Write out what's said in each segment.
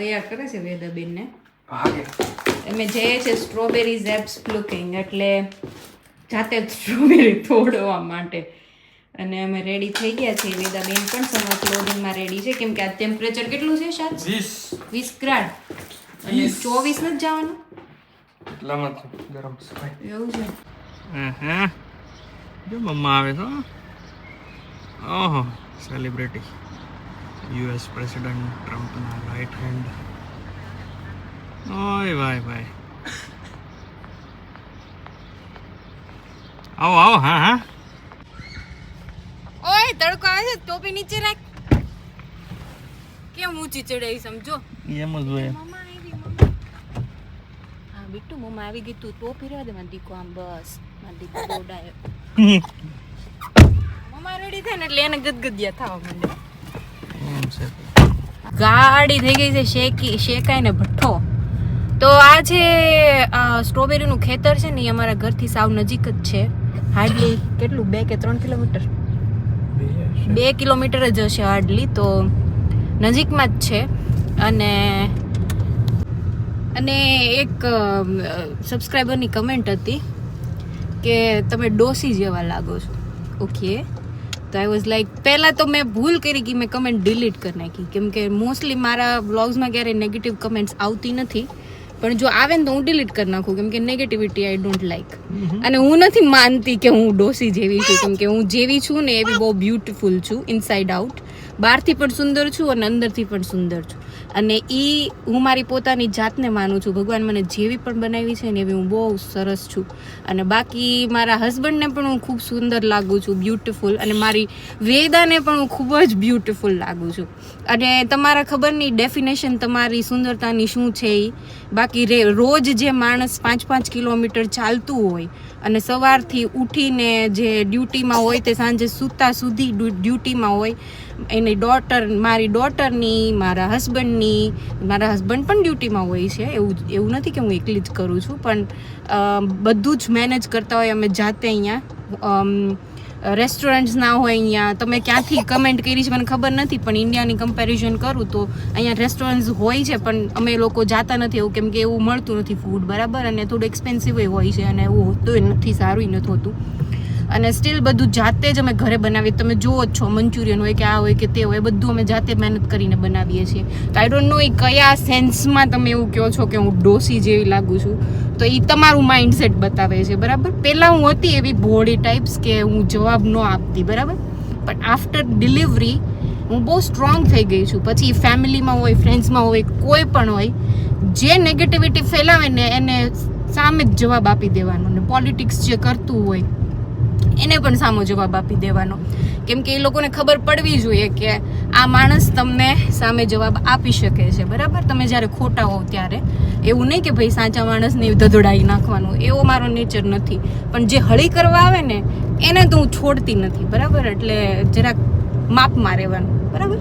તૈયાર કરે છે વેદાબેન ને અમે જઈએ છે સ્ટ્રોબેરી ઝેપ્સ પ્લુકિંગ, એટલે જાતે જ સ્ટ્રોબેરી તોડવા માટે. અને અમે રેડી થઈ ગયા છીએ. વેદાબેન પણ સમર ક્લોધિંગમાં રેડી છે, કેમ કે આ ટેમ્પરેચર કેટલું છે શાયદ 20 ગ્રાડ અને 24 નથી જવાનું એટલામાં ગરમ છે એવું છે. જો મમ્મા આવે તો ઓહો સેલિબ્રિટી યુએસ પ્રેસિડેન્ટ ટ્રમ્પના રાઈટ હેન્ડ. ઓય ભાઈ આવો આવો. હા ઓય તડકો આવે છે, ટોપી નીચે રાખ. કેમ ઊંચી ચડાઈ સમજો એમ જ હોય. મમ્મા આવી હા બિટ્ટુ મમ્મા આવી ગઈ. તું ટોપી રહેવા દે મારો દીકો. આમ બસ મારો દીકો દોડાયો. મમ્મા રેડી થાય ને એટલે એને ગદગદિયા થવા માંડે. ગાડી થઈ ગઈ છે શેકાય ને ભઠ્ઠો. તો આ છે સ્ટ્રોબેરીનું ખેતર છે ને, એ અમારા ઘરથી સાવ નજીક જ છે. હાર્ડલી કેટલું 2 કે 3 કિલોમીટર 2 કિલોમીટર જ હશે હાર્ડલી. તો નજીકમાં જ છે. અને એક સબસ્ક્રાઈબરની કમેન્ટ હતી કે તમે ડોસી જેવા લાગો છો. ઓકે, તો આઈ વોઝ લાઈક, પહેલાં તો મેં ભૂલ કરી કે મેં કમેન્ટ ડિલીટ કરી નાખી, કેમ કે મોસ્ટલી મારા વ્લોગ્સમાં ક્યારેય નેગેટિવ કમેન્ટ્સ આવતી નથી. પણ જો આવે ને તો હું ડિલીટ કરી નાખું, કેમ કે નેગેટિવિટી આઈ ડોન્ટ લાઈક. અને હું નથી માનતી કે હું ડોસી જેવી છું, કેમ કે હું જેવી છું ને એવી બહુ બ્યુટીફુલ છું ઇનસાઇડ આઉટ. બહારથી પણ સુંદર છું અને અંદરથી પણ સુંદર છું. અને હું મારી પોતાની જાતને માનું છું. ભગવાન મને જેવી પણ બનાવી છે ને એવી હું બહુ સરસ છું. અને બાકી મારા હસબન્ડને પણ હું ખૂબ સુંદર લાગું છું, બ્યુટીફુલ. અને મારી વેદાને પણ હું ખૂબ જ બ્યુટીફુલ લાગું છું. અને તમારા ખબર નહીં ડેફિનેશન તમારી સુંદરતાની શું છે એ. બાકી રોજ જે માણસ 5-5 કિલોમીટર ચાલતું હોય અને સવારથી ઉઠીને જે ડ્યુટીમાં હોય તે સાંજે સૂતા સુધી ડ્યુટીમાં હોય, એની મારી ડોટરની, મારા હસબન્ડની, મારા હસબન્ડ પણ ડ્યુટીમાં હોય છે. એવું નથી કે હું એકલી જ કરું છું, પણ બધું જ મેનેજ કરતા હોય અમે જાતે. અહીંયા રેસ્ટોરન્ટ્સ ના હોય અહીંયા. તમે ક્યાંથી કમેન્ટ કરી છે મને ખબર નથી, પણ ઇન્ડિયાની કમ્પેરિઝન કરું તો અહીંયા રેસ્ટોરન્ટ્સ હોય છે, પણ અમે લોકો જાતા નથી એવું, કેમ કે એવું મળતું નથી ફૂડ બરાબર. અને થોડું એક્સપેન્સિવ હોય છે અને એવું હોતું નથી, સારું નથી હોતું. અને સ્ટીલ બધું જાતે જ અમે ઘરે બનાવીએ. તમે જુઓ જ છો, મંચુરિયન હોય કે આ હોય કે તે હોય, બધું અમે જાતે મહેનત કરીને બનાવીએ છીએ. તો આઈ ડોન્ટ નો એ કયા સેન્સમાં તમે એવું કહો છો કે હું ડોસી જેવી લાગું છું. તો એ તમારું માઇન્ડસેટ બતાવે છે બરાબર. પહેલાં હું હતી એવી બોડી ટાઈપ્સ કે હું જવાબ ન આપતી બરાબર, પણ આફ્ટર ડિલિવરી હું બહુ સ્ટ્રોંગ થઈ ગઈ છું. પછી ફેમિલીમાં હોય, ફ્રેન્ડ્સમાં હોય, કોઈ પણ હોય, જે નેગેટિવિટી ફેલાવે ને એને સામે જ જવાબ આપી દેવાનો. ને પોલિટિક્સ જે કરતું હોય એને પણ સામો જવાબ આપી દેવાનો, કેમ કે એ લોકોને ખબર પડવી જોઈએ કે આ માણસ તમને સામે જવાબ આપી શકે છે બરાબર. તમે જ્યારે ખોટા હોવ ત્યારે એવું નહીં કે ભાઈ સાચા માણસને ધધડાઈ નાખવાનું, એવો મારો નેચર નથી. પણ જે હળી કરવા આવે ને એને તો હું છોડતી નથી બરાબર. એટલે જરાક માપમાં રહેવાનું બરાબર.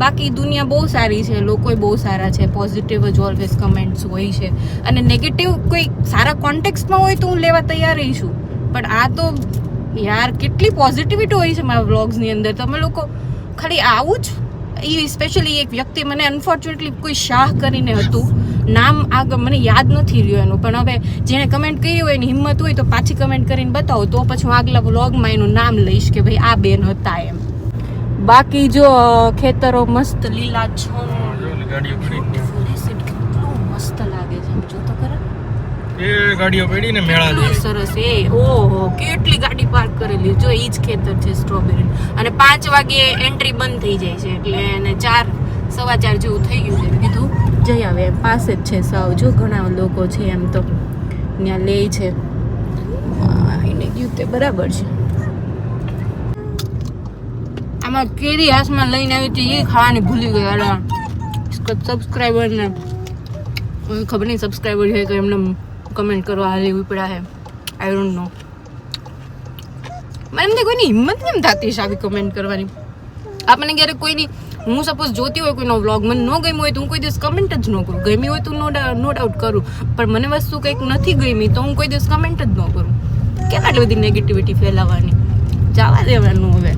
બાકી દુનિયા બહુ સારી છે, લોકો બહુ સારા છે, પોઝિટિવ જ ઓલવેઝ કમેન્ટ્સ હોય છે. અને નેગેટિવ કોઈ સારા કોન્ટેક્સ્ટમાં હોય તો હું લેવા તૈયાર રહી છું. પણ આ તો યાર કેટલી પોઝિટિવિટી હોય છે મારા વ્લોગ્સની અંદર. તમે લોકો ખાલી આવું જ. એ સ્પેશિયલી એક વ્યક્તિ મને અનફોર્ચ્યુનેટલી કોઈ શાહ કરીને હતું, નામ આગળ મને યાદ નથી રહ્યું એનું, પણ હવે જેણે કમેન્ટ કરી હોય એની હિંમત હોય તો પાછી કમેન્ટ કરીને બતાવો, તો પછી હું આગલા વ્લોગમાં એનું નામ લઈશ કે ભાઈ આ બેન હતા એમ. બાકી જો ખેતરો મસ્ત લીલા છમ, કેટલું મસ્ત લાગે છે જો તો ખરા. એ ગાડીઓ પડી ને મેળા દે સરસ. ઓહો કેટલી ગાડી પાર્ક કરેલી. જો ઈ જ ખેતર છે સ્ટ્રોબેરી. અને 5 વાગે એન્ટ્રી બંધ થઈ જાય છે, એટલે એને 4-4:15 જેવું થઈ ગયું છે. કીધું જઈ આવે, પાસે જ છે સાવ. જો ઘણા લોકો છે એમ તો ત્યાં લે છે. એને ગયું તે બરાબર છે. આમાં કેરી હાથમાં લઈને આવી હતી એ ખાવાની ભૂલી ગયા. સબસ્ક્રાઈબરને ખબર નહીં સબસ્ક્રાઈબર છે તો એમને કમેન્ટ કરવા હાલી ઉપડા છે. I don't know. મને કોઈની હિંમત કેમ થતી છે આવી કમેન્ટ કરવાની. આપણને ક્યારેક કોઈની, હું સપોઝ જોતી હોય કોઈનો વ્લોગ, મને ન ગમ્યું હોય તો હું કોઈ દિવસ કમેન્ટ જ ન કરું. ગમી હોય તો નો ડાઉટ કરું, પણ મને વસ્તુ કંઈક નથી ગમી તો હું કોઈ દિવસ કમેન્ટ જ ન કરું. કેમ આટલી બધી નેગેટિવિટી ફેલાવવાની? જવા દેવાનું હવે.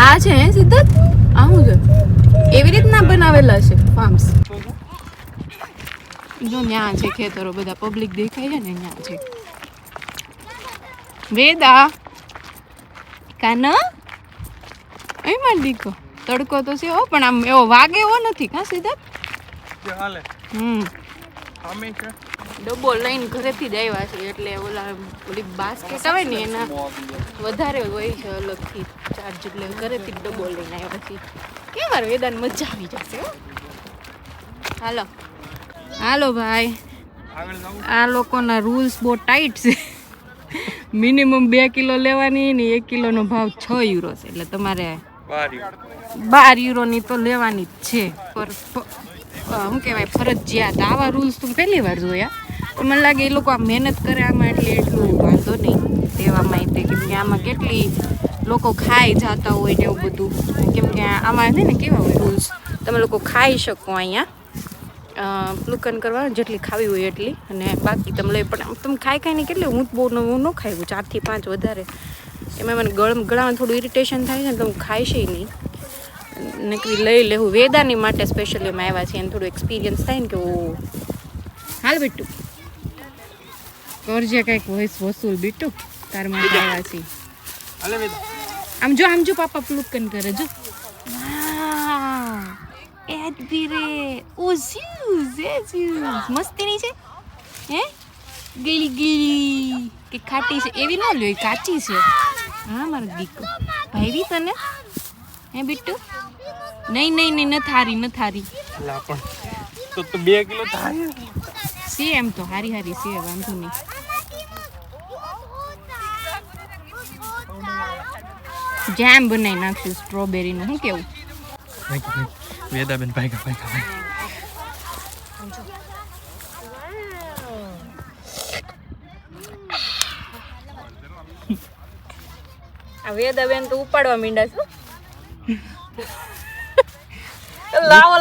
આ છે સિદ્ધાર્થ, આ શું છે? એવી રીતના બનાવેલા છે. ફાર્મ્સ જો ન્યા છે ખેતરો બધા પબ્લિક દેખાય છે ને ન્યા છે વેદા કાના એમાં દીકો તડકો તો છે હો પણ આમ એવો વાગે એવો નથી કા સીધા હાલે અમે છે ડબ્બો લઈને ઘરેથી જ આવ્યા છે એટલે ઓલી બાસ્કેટ આવે ને એના વધારે હોય છે અલગથી ચાર્જ એટલે ઘરેથી જ ડબ્બો લઈને આવ્યા છીએ કેમ વાર વેદાને મજા આવી જશે હો હાલો હાલો ભાઈ આ લોકોના રૂલ્સ બહુ ટાઈટ છે મિનિમમ 2 કિલો લેવાની ને 1 કિલોનો ભાવ 6 યુરો છે એટલે તમારે 12 યુરોની તો લેવાની જ છે પર શું કહેવાય ફરજિયાત આવા રૂલ્સ તો પહેલી વાર જોયા પણ મને લાગે એ લોકો આ મહેનત કરે આમાં એટલે એટલું વાંધો નહીં તેવામાં તે કેમ કે આમાં કેટલી લોકો ખાઈ જતા હોય ને એવું બધું કેમ કે આમાં છે ને કેવા હોય રૂલ્સ તમે લોકો ખાઈ શકો અહીંયા પ્લુકન કરવાનું જેટલી ખાવી હોય એટલી અને બાકી તમે લઈ પણ તમે ખાઈને કેટલી હું બહુ ન ખાઈ 4 થી 5 વધારે એમાં મને ગળામાં થોડું ઇરિટેશન થાય છે ને તો હું ખાઈશ નહીં નકરી લઈ લેવું વેદાની માટે સ્પેશિયલી અમે આવ્યા છીએ એને થોડું એક્સપિરિયન્સ થાય ને કે ઓ હાલ બીટુ કરજે કંઈક વોઇસ વસૂલ બીટુ તાર માટે આવ્યા છીએ આમ જો પાપા પ્લુકન કરે જો વાહ એડબીરે ઓ ઝ્યુઝ મસ્તી નહીં છે હે ગીલી ગીલી કે ખાટી છે એવી ન લ્યો કાચી છે હા મારો દીકો ભાઈ તને હે બીટુ નહીં ન થારી લા પણ તો 2 કિલો થાય છે એમ તો હારી છે વાંધો નહીં જેમ બનાવી નાખશું સ્ટ્રોબેરીનું શું કેવું વેદાબેન ભાઈ આ વેદાબેન તો ઉપાડવા માંડ્યા છો લાવો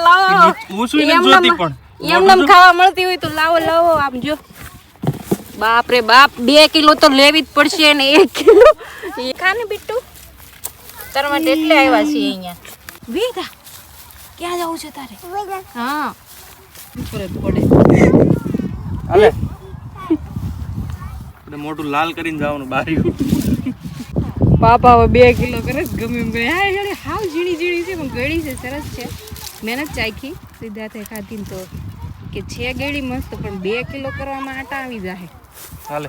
એમ ખાવા મળતી હોય તો લાવો આમ જો બાપ રે બાપ 2 કિલો તો લેવી જ પડશે ને 1 કિલો ખાને બીટુ તારા માટે એટલે આવ્યા છીએ અહીંયા વેદા ક્યાં જવું છે તારે હા ફરક પડે હાલે આપણે મોટું લાલ કરીને જવાનું બારી પાપા હવે 2 કિલો કરે ગમે એમ કરે હા યાર હાવ ઝીણી છે પણ ગળી છે સરસ છે મહેનત ચાખી સીધા થઈ ખાધી તો કે છે ગળી મસ્ત પણ 2 કિલો કરવામાં આટા આવી જાય હાલે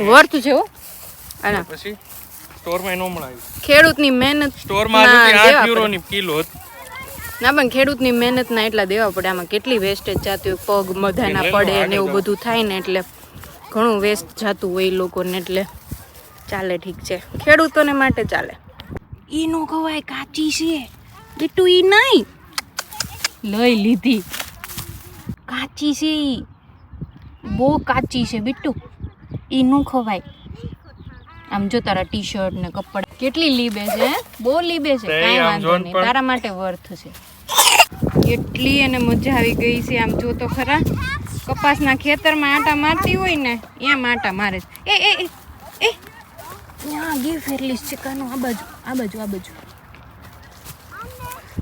વર્થ છે હો આના પછી સ્ટોરમાં નો મળાય ખેડૂતની મહેનત સ્ટોરમાં હતી 8 યુરો ની કિલો હતી ના પણ ખેડૂતની મહેનતના એટલા દેવા પડે આમાં કેટલી વેસ્ટેજ જતી હોય પગ મધાના પડે ને એવું બધું થાય ને એટલે ઘણું વેસ્ટ જતું હોય એ લોકોને એટલે ચાલે ઠીક છે ખેડૂતોને માટે ચાલે ઈ નો ખવાય કાચી છે બીટુ ઈ નહીં લઈ લીધી કાચી છે ઈ બહુ કાચી છે બીટુ ઈ નો ખવાય આમ જો તારા ટી શર્ટ ને કપડા કેટલી લીબે છે બહુ લીબે છે કાંઈ વાંધો નહીં તારા માટે વર્થ છે એટલી એને મજા આવી ગઈ છે આમ જો તો ખરા કપાસના ખેતરમાં આટા મારતી હોય ને એમ આટા મારે છે એ ત્યાં ગી ફેરલીસ છે કાનો આ બાજુ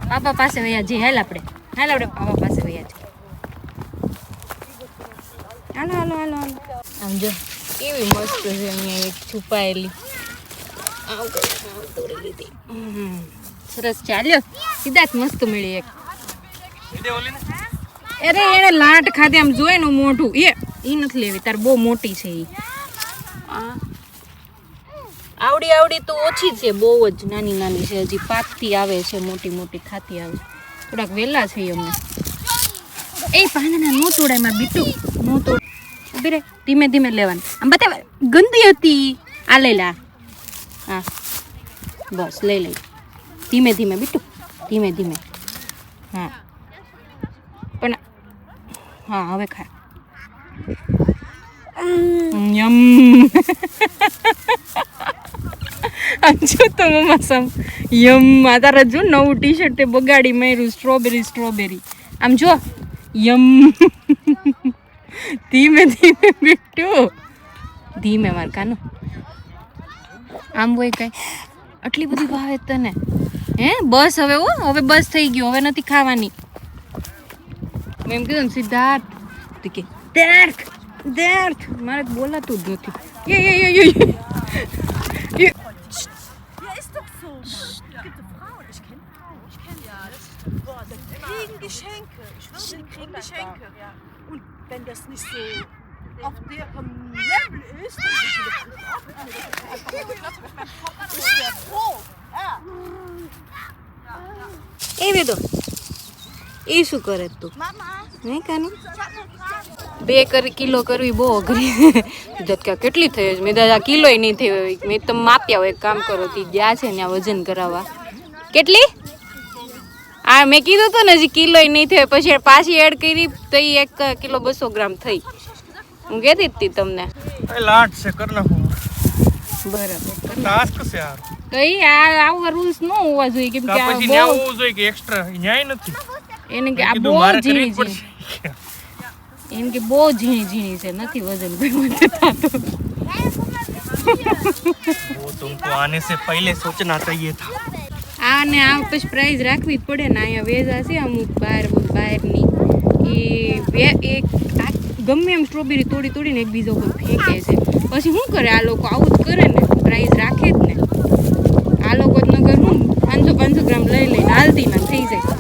પાપા પાસે વયા જઈએ હાલ આપણે પાપા પાસે વયા જઈએ હાલો આમ જો કેવી મસ્ત છે અહીંયા એક છુપાયેલી સરસ ચાલ્યો સીધા જ મસ્ત મળી એક અરે એને લાટ ખાધી આમ જોયે ને મોઢું એ નથી લેવી તાર બહુ મોટી છે એ આવડી તો ઓછી છે બહુ જ નાની છે હજી પાકતી આવે છે મોટી ખાતી આવે થોડાક વહેલા છે અમને એ પાંદડા નો તોડાય માર બીટુ નો તોડ ઉભી રે ધીમે લેવાનું આમ બતાવ ગંદી હતી આ લઈ લા હા બસ લઈ ધીમે બીટુ ધીમે હા પણ હા હવે ખા યમ અંજો તો મમ્મા સમ યમ આ તારા જો નવું ટી શર્ટ તે બગાડી માર્યું સ્ટ્રોબેરી આમ જો યમ ધીમે બીટુ ધીમે માર કાનો આમ હોય કઈ આટલી બધી ભાવે તને હે બસ હવે હવે બસ થઈ ગયો હવે નથી ખાવાની મેં એમ કીધું ને સિદ્ધાર્થ તો કે દેર્થ મારે બોલાતું જ નથી Ja, ist doch so. Es gibt so Frauen, ich kenne ja alles. Boah, die kriegen Geschenke. Ich schwöre, die kriegen Geschenke. Und wenn das nicht so auf deren Level ist, dann ist der froh. Ja. એ વેદો એ શું કરે તું નહીં કાની 2 kilo કરવી બહુ અઘરી કેટલી થઈ મેં દાદા કિલો નહીં થઈ મેં તમે માપ્યા હોય એક કામ કરો તી ગયા છે ને વજન કરાવવા કેટલી આ મેં કીધું હતું ને હજી કિલો નહીં થયો પછી પાછી એડ કરી તો 1 કિલો 200 ગ્રામ થઈ હું કહેતી હતી તમને લાટ છે કર નાખો બરાબર ટાસ્ક છે યાર કઈ આવા રૂલ્સ ન હોવા જોઈએ કેમ કે પછી ન્યા હોવું જોઈએ કે એક્સ્ટ્રા ન્યાય નથી એને કે આ બહુ ઝીણી એમ કે બહુ ઝીણી છે નથી વજન કરવું થતું वो तुमको आने से पहले सोचना चाहिए था આને આ પછી પ્રાઇઝ રાખવી જ પડે ને અહીંયા વેજા છે અમુક બહારની એક ગમે એમ સ્ટ્રોબેરી તોડીને એકબીજા ઉપર ફેંકે છે પછી શું કરે આ લોકો આવું જ કરે ને પ્રાઇઝ રાખે જ ને આ લોકો જ ન કરે હું 500 ગ્રામ લઈને હાલતી ના થઈ જાય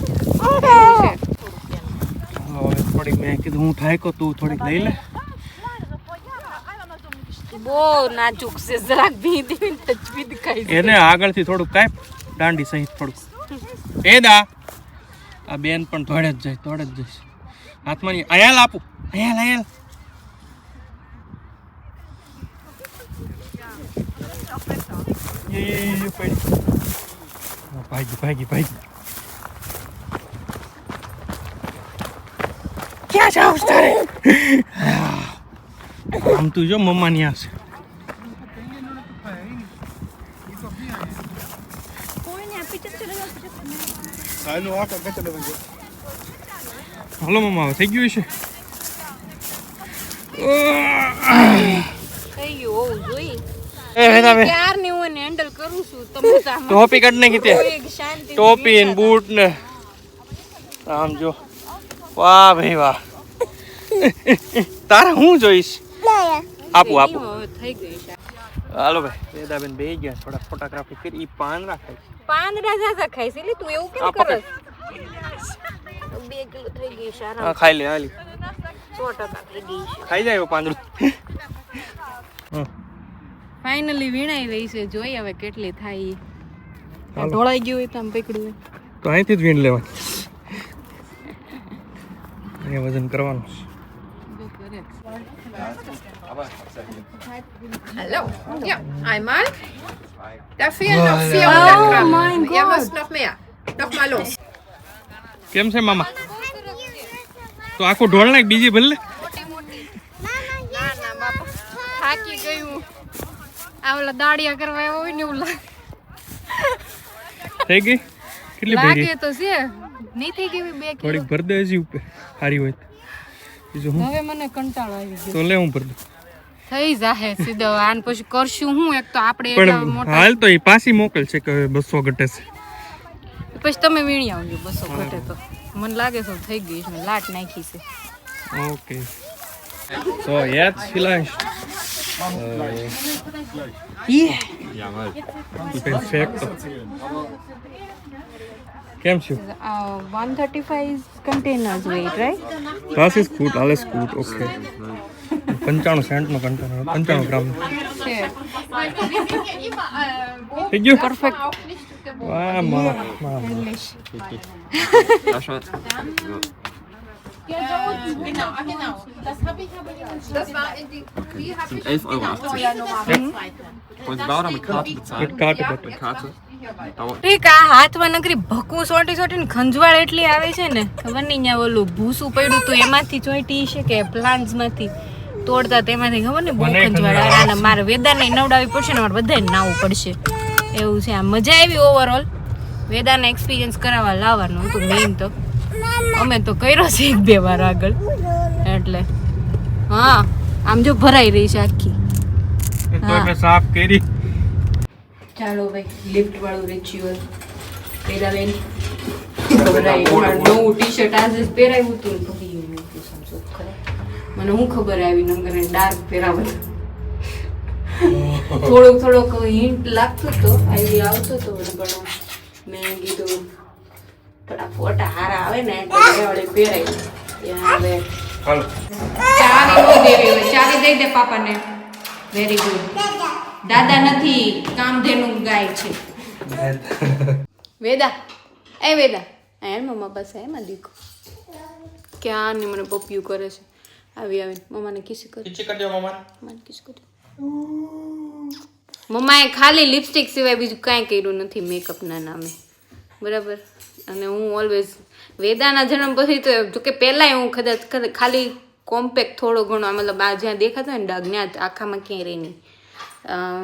થોડીક મેં કીધું હું થાય કો તું થોડીક લઈ લે બહુ નાજુક છે જરાક ભીંધી તજવીદ ખાઈ એને આગળથી થોડુંક કાપ દાંડી સહિત થોડુંક એ દા આ બેન પણ તોડે જ જઈશ હાથમાં નહીં અયાલ આપું અયાલ ભાગી ક્યાં જાવ તારે આમ તું જો મમ્મા ની આવશે હાલો મમ્મા થઈ ગયું છે થઈ ગયું હોવું જોઈએ એ હેદા બે ક્યારની હું એને હેન્ડલ કરું છું તમે ટોપી કાઢ નાખી તે શાંતિ ટોપી ને બૂટ ને આમ જો વાહ ભાઈ વાહ તારે હું જોઈશ આપું થઈ ગઈ છે હાલો ભાઈ વેદાબેન બે ગયા થોડા ફોટોગ્રાફી કરી ઈ પાંદડા ખાય પાંદડા જાજા ખાઈ છે એટલે તું એવું કેમ આ પકડ. કરસ 2 કિલો થઈ ગઈ છે હા આરામ ખાઈ લે હાલી 100% થઈ ગઈ છે ખાઈ જાય પાંદડું ફાઇનલી વીણાઈ રહી છે જોઈ હવે કેટલી થાય ઈ. હાલો. ઢોળાઈ ગયું હોય તો આમ પકડ્યું હોય તો અહીંથી જ વીણ લેવાની અહીંયા વજન કરવાનું Hallo. Ja, einmal. Da fehlen noch 400 Oh Gramm. mein Ihr Gott. müsst noch mehr. Doch mal los. કેમ છે મામા તો આખું ઢોળ નાખ બીજી ભલે થાકી ગયું આ ઓલા દાડિયા કરવા આવ્યો હોય ને એવું થઈ ગઈ કેટલી ભરી લાગે તો છે નહીં થઈ ગઈ 2 કિલો થોડીક ભર દે હજી ઉપર સારી હોય તો. બીજું હું હવે મને કંટાળો આવી ગયો તો લે હું ભર દઉં થઈ જાહે સીધો આન પછી કરશું હું એક તો આપણે એટલા પણ મોટા હાલ તો એ પાછી મોકલ છે કે 200 ઘટે છે પછી તમે વીણી આવજો 200 ઘટે તો મને લાગે છે થઈ ગઈ છે લાટ નાખી છે Okay. So, jetzt vielleicht. Perfekto. Kein Schuh. 135 containers weight, right? Das ist gut, alles gut, okay. 95 cent નો container, 95 ગ્રામ. થઈ ગયું? Perfect. વાહ, માં. Genau. Das habe ich aber nicht. Das war in die. Die habe ich 11,80 Euro. Wollen Sie bar oder mit Karte bezahlen? Mit Karte bitte. Mit Karte. Dauert. ઠીક આ હાથમાં નકરી ભકું સોટી ને ખંજવાળ એટલી આવે છે ને ખબર નહીં ત્યાં ઓલું ભૂસું પડ્યું તું એમાંથી ચોઈટી છે કે પ્લાન્ટ્સ માંથી તોડતા તેમાંથી ખબર ને બહુ મને ખંજવાળ આવે અને મારે વેદાને નવડાવી પડશે ને મારે બધાને નાવું પડશે એવું છે આ મજા આવી ઓવરઓલ વેદાને એક્સપિરિયન્સ કરાવવા લાવવાનું હતું મેઇન તો અમે તો કર્યો છે 1-2 વાર આગળ એટલે હા આમ જો ભરાઈ રહી છે આખી તો મેં સાફ કરી ચાલો ભાઈ લિફ્ટ વાળું રિચ્યુઅલ પહેરાવેન નવું ટી શર્ટ આજે જ પહેરાવ્યું હતું ભરી ગયું સમજો ખરે મને હું ખબર આવી નંગર ડાર્ક પહેરાવે થોડોક હિન્ટ લાગતો હતો આઈડિયા આવતો હતો પણ મેં કીધું થોડા ફોટા હારા આવે ને એટલે પહેરાય ત્યાં હવે હાલો ચાવી નો દેવી હોય ચાવી દઈ દે પાપાને વેરી ગુડ દાદા નથી કામધેનું ગાય છે વેદા વેદા મમ્મા પાસે એમાં દીકો ક્યાં ને મને પપ્પિયું કરે છે આવીને મમ્માને કિસ કરે ખીચી કરી દો મમ્મા મને કિસ કરે મમ્માએ ખાલી લિપસ્ટિક સિવાય બીજું કાંઈ કર્યું નથી મેકઅપના નામે બરાબર અને હું ઓલવેઝ વેદાના જન્મ પછી તો જોકે પહેલાંય હું કદાચ ખાલી કોમ્પેક્ટ થોડો ઘણો મતલબ આ જ્યાં દેખાતો હોય ને ડાઘ ત્યાં આખામાં ક્યાંય રહી નહીં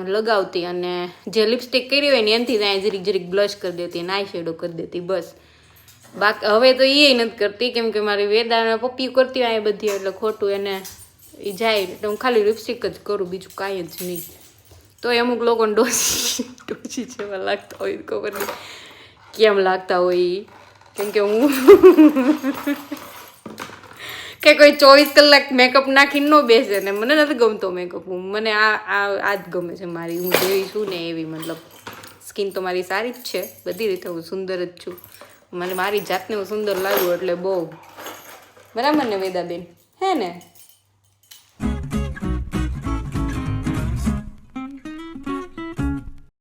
લગાવતી અને જે લિપસ્ટિક કરી હોય ને એનાથી ત્યાં જરીક બ્લશ કરી દેતી અને આઈ શેડો કરી દેતી બસ બાકી હવે તો એ નથી કરતી કેમ કે મારી વેદાને પપ્પી કરતી હોય એ બધી એટલે ખોટું એને એ જાય એટલે હું ખાલી લિપસ્ટિક જ કરું બીજું કાંઈ જ નહીં તો અમુક લોકોને ડોસી જેવા લાગતા હોય ખબર નહીં કેમ લાગતા હોય કેમ કે હું કે કોઈ 24 કલાક મેકઅપ નાખીને ન બેસે ને મને નથી ગમતો મેકઅપ મને આ જ ગમે છે મારી હું જેવી છું ને એવી મતલબ સ્કિન તો મારી સારી જ છે બધી રીતે હું સુંદર જ છું મને મારી જાતને હું સુંદર લાગું એટલે બહુ બરાબર ને વેદાબેન હે ને